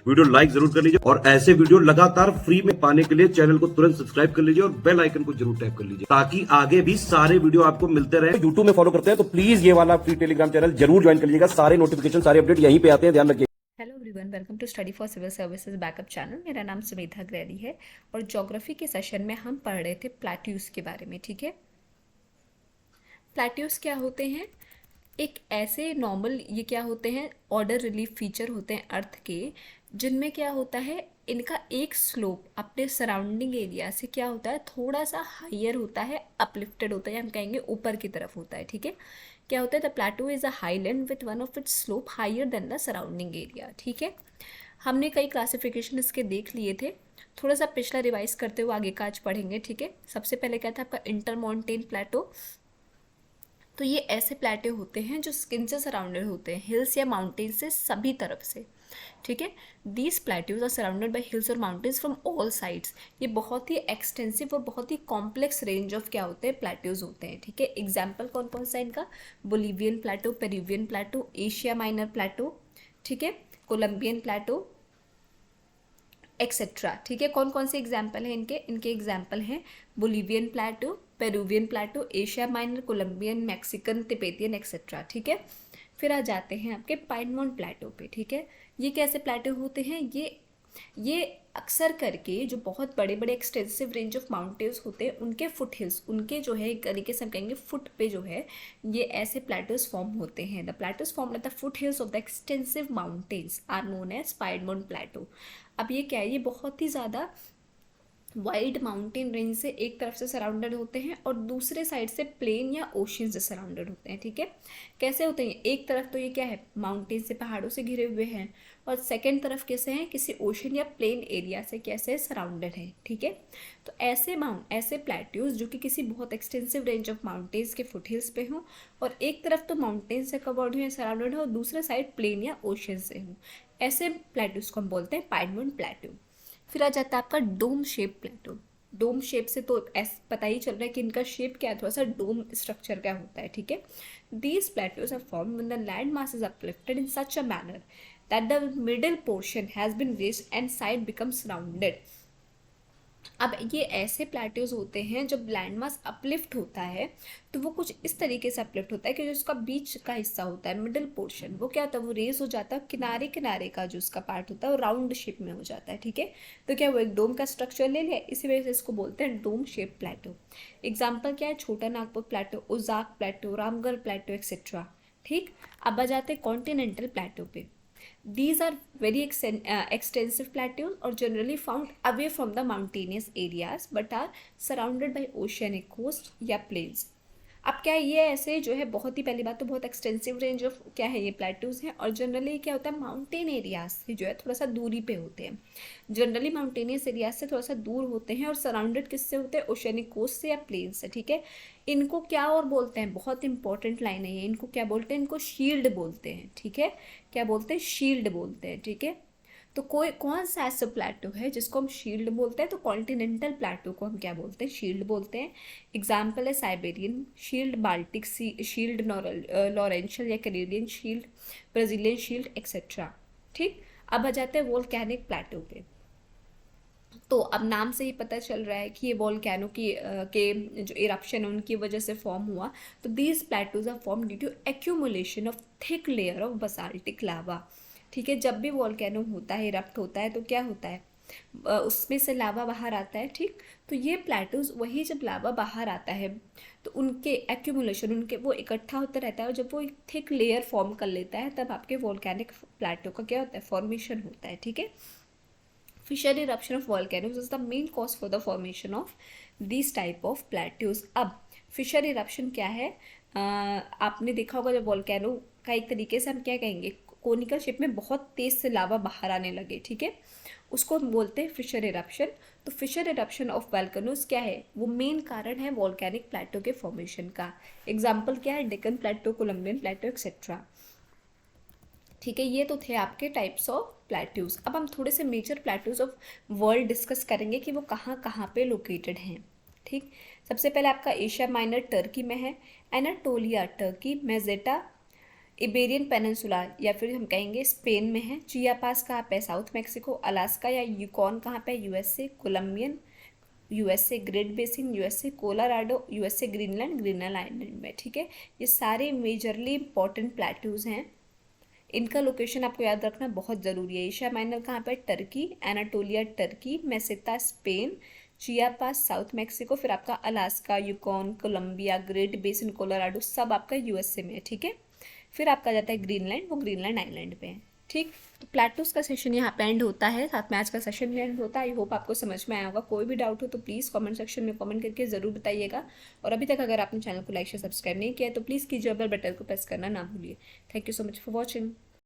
Video like जरूर कर लीजिए और ऐसे वीडियो लगातार फ्री में पाने के लिए चैनल को तुरंत सब्सक्राइब कर लीजिए और बेल आइकन को जरूर टैप कर लीजिए ताकि आगे भी सारे वीडियो आपको मिलते रहे। यूट्यूब में फॉलो करते हैं तो प्लीज ये वाला फ्री टेलीग्राम चैनल जरूर ज्वाइन कर लीजिएगा। सारे नोटिफिकेशन सारे अपडेट यहीं पे आते हैं, ध्यान रखिए। Hello everyone, welcome to study for civil services backup channel. मेरा नाम सुमेधा ग्रैडी है और ज्योग्राफी के सेशन में हम पढ़ रहे थे प्लेट्यूज के बारे में। ठीक है, प्लेट्यूज क्या होते हैं? एक ऐसे नॉर्मल ये क्या होते हैं, ऑर्डर रिलीफ फीचर होते हैं अर्थ के, जिनमें क्या होता है, इनका एक स्लोप अपने सराउंडिंग एरिया से क्या होता है, थोड़ा सा हाइयर होता है, अपलिफ्टेड होता है, हम कहेंगे ऊपर की तरफ होता है। ठीक है, क्या होता है, the plateau is a highland with one of its slope higher than the surrounding area. ठीक है, हमने कई क्लासिफिकेशन इसके देख लिए थे, थोड़ा सा पिछला रिवाइज करते हुए आगे का आज पढ़ेंगे। ठीक है, सबसे पहले क्या था आपका इंटर माउंटेन प्लेटो। तो ये ऐसे प्लेटे होते हैं जो स्किन से सराउंडेड होते हैं, हिल्स या माउंटेन से सभी तरफ से। ठीक है, these plateaus are surrounded by hills और माउंटेन्स फ्रॉम ऑल साइड्स। ये बहुत ही एक्सटेंसिव और बहुत ही कॉम्प्लेक्स रेंज ऑफ क्या होते हैं, प्लेट्यूज होते हैं। ठीक है, एग्जाम्पल कौन कौन सा इनका, Bolivian plateau, Peruvian plateau, Asia minor प्लेटो, ठीक है, कोलम्बियन प्लेटो एक्सेट्रा। ठीक है, कौन कौन से एग्जाम्पल हैं इनके एग्जाम्पल हैं Bolivian plateau, Peruvian plateau, Asia Minor, Colombian, Mexican, Tibetan etcetera. ठीक है, फिर आ जाते हैं आपके पाइनमोन प्लेटो पे। ठीक है, ये कैसे प्लेटो होते हैं, ये अक्सर करके जो बहुत बड़े बड़े एक्सटेंसिव रेंज ऑफ माउंटेन्स होते हैं उनके फुट हिल्स, उनके जो है एक तरीके से हम कहेंगे फुट पे जो है ये ऐसे प्लेटोज फॉर्म होते हैं। The plateaus form at the foothills of the extensive mountains are known as piedmont plateau. अब ये क्या है, ये बहुत ही ज़्यादा वाइड माउंटेन रेंज से एक तरफ से सराउंडेड होते हैं और दूसरे साइड से प्लेन या ओशन से सराउंडेड होते हैं। ठीक है, कैसे होते हैं, एक तरफ तो ये क्या है, माउंटेन से, पहाड़ों से घिरे हुए हैं, और सेकेंड तरफ कैसे हैं, किसी ओशन या प्लेन एरिया से कैसे सराउंडेड है। ठीक है, तो ऐसे प्लेट्यूज जो कि किसी बहुत एक्सटेंसिव रेंज ऑफ माउंटेन्स के फुटहिल्स पे हों और एक तरफ तो माउंटेन से कवर्ड हो या सराउंडेड हो और दूसरे साइड प्लेन या ओशन से हो, ऐसे प्लेट्यूज को हम बोलते हैं पाइनमोन प्लेट्यू। फिर आ जाता है आपका डोम शेप प्लेटो। डोम शेप से तो पता ही चल रहा है कि इनका शेप क्या है, थोड़ा सा डोम स्ट्रक्चर का होता है। ठीक है, these plateaus are form when the land mass is uplifted in such a manner that the middle portion has been raised and side becomes rounded. अब ये ऐसे प्लेट्यूज होते हैं जब लैंड मास अपलिफ्ट होता है तो वो कुछ इस तरीके से अपलिफ्ट होता है कि जो उसका बीच का हिस्सा होता है, मिडिल पोर्शन, वो क्या होता है, वो रेज हो जाता है, किनारे किनारे का जो उसका पार्ट होता है वो राउंड शेप में हो जाता है। ठीक है, तो क्या वो एक डोम का स्ट्रक्चर ले लिया, इसी वजह से इसको बोलते हैं डोम शेप प्लेटो। एग्जाम्पल क्या है, छोटा नागपुर प्लेटो, उजाक प्लेटो, रामगढ़ प्लेटो एक्सेट्रा। ठीक, अब आ जाते हैं कॉन्टिनेंटल प्लेटो पे। These are very extensive plateaus or generally found away from the mountainous areas but are surrounded by oceanic coast या plains। अब क्या है, ये ऐसे जो है बहुत ही, पहली बात तो बहुत एक्सटेंसिव रेंज ऑफ क्या है, ये प्लेट्यूज हैं और जनरली क्या होता है, माउंटेन एरियाज से जो है थोड़ा सा दूरी पे होते हैं, जनरली माउंटेनियस एरियाज से थोड़ा सा दूर होते हैं और सराउंडेड किससे होते हैं, ओशनिक कोस्ट से या प्लेन से। ठीक है, इनको क्या और बोलते हैं, बहुत इंपॉर्टेंट लाइन है ये, इनको क्या बोलते हैं, इनको शील्ड बोलते हैं। ठीक है, क्या बोलते हैं, शील्ड बोलते हैं। ठीक है, तो कोई कौन सा ऐसा प्लेटो है जिसको हम शील्ड बोलते हैं, तो कॉन्टिनेंटल प्लेटो को हम क्या बोलते हैं, शील्ड बोलते हैं। एग्जाम्पल है साइबेरियन शील्ड, बाल्टिक शील्ड, लॉरेंशियल या Canadian shield, Brazilian shield etcetera. ठीक, अब आ जाते हैं वोल्केनिक प्लेटो पे। तो अब नाम से ही पता चल रहा है कि ये वोल्केनो के जो इरप्शन है उनकी वजह से फॉर्म हुआ। तो these plateaus are formed due to accumulation of thick layer of basaltic lava. ठीक है, जब भी वोल्केनो होता है, इरप्ट होता है, तो क्या होता है, उसमें से लावा बाहर आता है। ठीक, तो ये प्लेटोज वही, जब लावा बाहर आता है तो उनके एक्यूमुलेशन, उनके वो इकट्ठा होता रहता है और जब वो एक थिक लेयर फॉर्म कर लेता है तब आपके वोल्केनिक प्लेटो का क्या होता है, फॉर्मेशन होता है। ठीक है, fissure eruption of volcanoes is the main cause for the formation of this type of plateaus. अब फिशर इरप्शन क्या है, आपने देखा होगा जब वोल्केनो का एक तरीके से हम क्या कहेंगे, कोनिकल शेप में बहुत तेज से लावा बाहर आने लगे। ठीक है, उसको हम बोलते हैं फिशर इरप्शन। तो फिशर इरप्शन ऑफ वोल्केनोज क्या है, वो मेन कारण है वोल्केनिक प्लेटो के फॉर्मेशन का। एग्जाम्पल क्या है, डेक्कन प्लेटो, कोलम्बियन प्लेटो एक्सेट्रा। ठीक है, ये तो थे आपके टाइप्स ऑफ प्लेट्यूज। अब हम थोड़े से major plateaus of world discuss करेंगे कि वो कहाँ कहाँ पे लोकेटेड हैं। ठीक, सबसे पहले आपका एशिया माइनर टर्की में है, एनाटोलिया टर्की, मेजेटा इबेरियन पेनिनसुला या फिर हम कहेंगे स्पेन में है। चियापास कहाँ पे? South Mexico. अलास्का या यूकॉन कहाँ पे? USA. Columbian USA. Great Basin USA. Colorado USA. Greenland Greenland island में, ठीक है। ये सारे मेजरली इंपॉर्टेंट प्लेट्यूज हैं। इनका लोकेशन आपको याद रखना बहुत ज़रूरी है। एशिया माइनर कहाँ पे? Turkey. Anatolia Turkey. Meseta Spain. Chiapas south Mexico. फिर आपका Alaska, Yukon, Colombia, great basin, Colorado सब आपका यूएसए में है, ठीक है। फिर आपका जाता है ग्रीनलैंड, वो ग्रीनलैंड आइलैंड पे है, ठीक। तो प्लेटूस का सेशन यहाँ पे एंड होता है, साथ में आज का सेशन भी एंड होता है। आई होप आपको समझ में आया होगा। कोई भी डाउट हो तो प्लीज़ कमेंट सेक्शन में कमेंट करके ज़रूर बताइएगा। और अभी तक अगर आपने चैनल को लाइक शेयर सब्सक्राइब नहीं किया है तो प्लीज़ कीजिए, बेल बटन को प्रेस करना ना भूलिए। Thank you so much for watching.